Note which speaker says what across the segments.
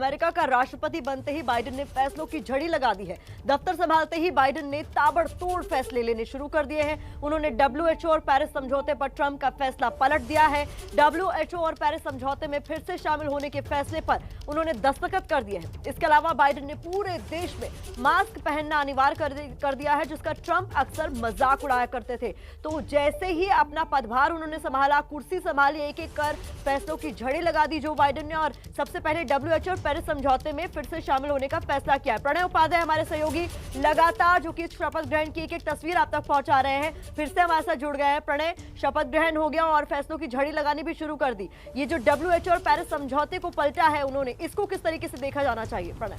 Speaker 1: America का राष्ट्रपति बनते ही बाइडेन ने फैसलों की झड़ी लगा दी है। दफ्तर संभालते ही बाइडेन ने ताबड़तोड़ फैसले लेने शुरू कर दिए हैं। उन्होंने डब्ल्यूएचओ और पेरिस समझौते पर ट्रंप का फैसला पलट दिया है। डब्ल्यूएचओ और पेरिस समझौते में फिर से शामिल होने के फैसले पर उन्होंने दस्तखत कर दिए हैं। इसके अलावा बाइडेन ने पूरे देश में मास्क पहनना अनिवार्य कर दिया है, जिसका ट्रंप अक्सर मजाक उड़ाया करते थे। तो जैसे ही अपना पदभार उन्होंने संभाला, कुर्सी संभाली, एक एक कर फैसलों की झड़ी लगा दी जो बाइडेन ने, और सबसे पहले डब्ल्यूएचओ और पेरिस समझौते में फिर से शामिल होने का फैसला किया। प्रणय उपाध्याय हमारे सहयोगी लगातार जो कि शपथ ग्रहण की एक एक तस्वीर आप तक पहुंचा रहे हैं, फिर से हमारे साथ जुड़ गए हैं। प्रणय, शपथ ग्रहण हो गया और फैसलों की झड़ी लगानी भी शुरू कर दी। ये जो डब्ल्यूएचओ और पेरिस समझौते को पलटा है उन्होंने, इसको किस तरीके से देखा जाना चाहिए प्रणय?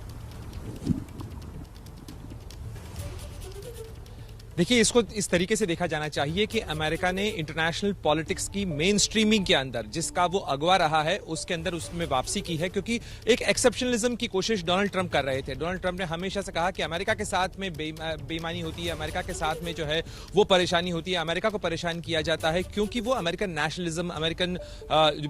Speaker 2: देखिए, इसको इस तरीके से देखा जाना चाहिए कि अमेरिका ने इंटरनेशनल पॉलिटिक्स की मेन स्ट्रीमिंग के अंदर जिसका वो अगवा रहा है उसके अंदर उसमें वापसी की है, क्योंकि एक एक्सेप्शनलिज्म की कोशिश डोनाल्ड ट्रंप कर रहे थे। डोनाल्ड ट्रंप ने हमेशा से कहा कि अमेरिका के साथ में बेईमानी होती है, अमेरिका के साथ में जो है वो परेशानी होती है, अमेरिका को परेशान किया जाता है, क्योंकि वो American nationalism, American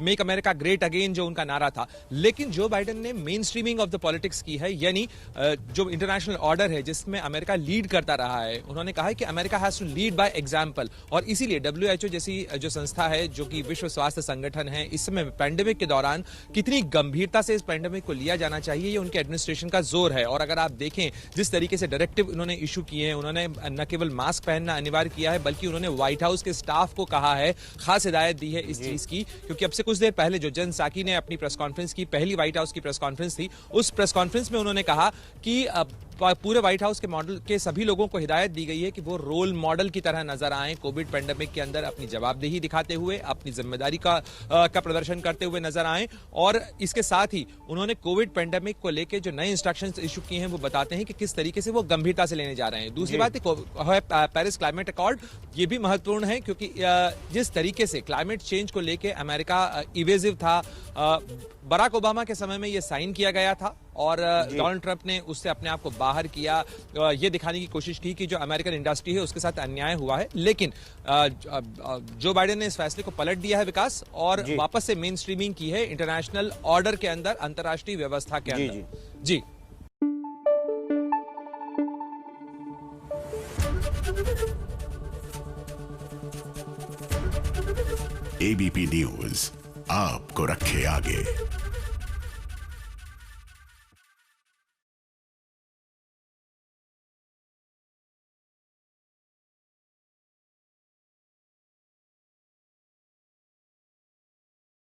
Speaker 2: make America great again जो उनका नारा था। लेकिन जो बाइडेन ने main streaming of the politics की है, यानी जो इंटरनेशनल ऑर्डर है जिसमें अमेरिका लीड करता रहा है, उन्होंने कहा कि America has to lead by example. और इसीलिए डब्ल्यूएचओ जैसी जो संस्था है, जो कि विश्व स्वास्थ्य संगठन है, इस समय पैंडेमिक के दौरान कितनी गंभीरता से इस पैंडेमिक को लिया जाना चाहिए, ये उनके एडमिनिस्ट्रेशन का जोर है। और अगर आप देखें जिस तरीके से डायरेक्टिव उन्होंने इशू किए हैं, उन्होंने न केवल मास्क पहनना अनिवार्य किया है, बल्कि उन्होंने व्हाइट हाउस के स्टाफ को कहा है, खास हिदायत दी है इस चीज की, क्योंकि अब से कुछ देर पहले जो जन साकी ने अपनी प्रेस कॉन्फ्रेंस की, पहली व्हाइट हाउस की प्रेस कॉन्फ्रेंस थी, उस प्रेस कॉन्फ्रेंस में उन्होंने कहा कि पूरे व्हाइट हाउस के मॉडल के सभी लोगों को हिदायत दी गई है कि वो रोल मॉडल की तरह नजर आए, कोविड पेंडेमिक के अंदर अपनी जवाबदेही दिखाते हुए, अपनी जिम्मेदारी का प्रदर्शन करते हुए नजर आए। और इसके साथ ही उन्होंने कोविड पेंडेमिक को लेकर जो नए इंस्ट्रक्शंस इशू किए हैं वो बताते हैं कि किस तरीके से वो गंभीरता से लेने जा रहे हैं। दूसरी बात है पेरिस क्लाइमेट अकॉर्ड, ये भी महत्वपूर्ण है, क्योंकि जिस तरीके से क्लाइमेट चेंज को लेकर अमेरिका इवेजिव था, बराक ओबामा के समय में ये साइन किया गया था और डोनाल्ड ट्रंप ने उससे अपने आप को बाहर किया, ये दिखाने की कोशिश की कि जो अमेरिकन इंडस्ट्री है उसके साथ अन्याय हुआ है। लेकिन जो बाइडेन ने इस फैसले को पलट दिया है विकास, और वापस से मेन स्ट्रीमिंग की है इंटरनेशनल ऑर्डर के अंदर, अंतर्राष्ट्रीय व्यवस्था के अंदर। जी
Speaker 3: एबीपी न्यूज आपको रखे आगे।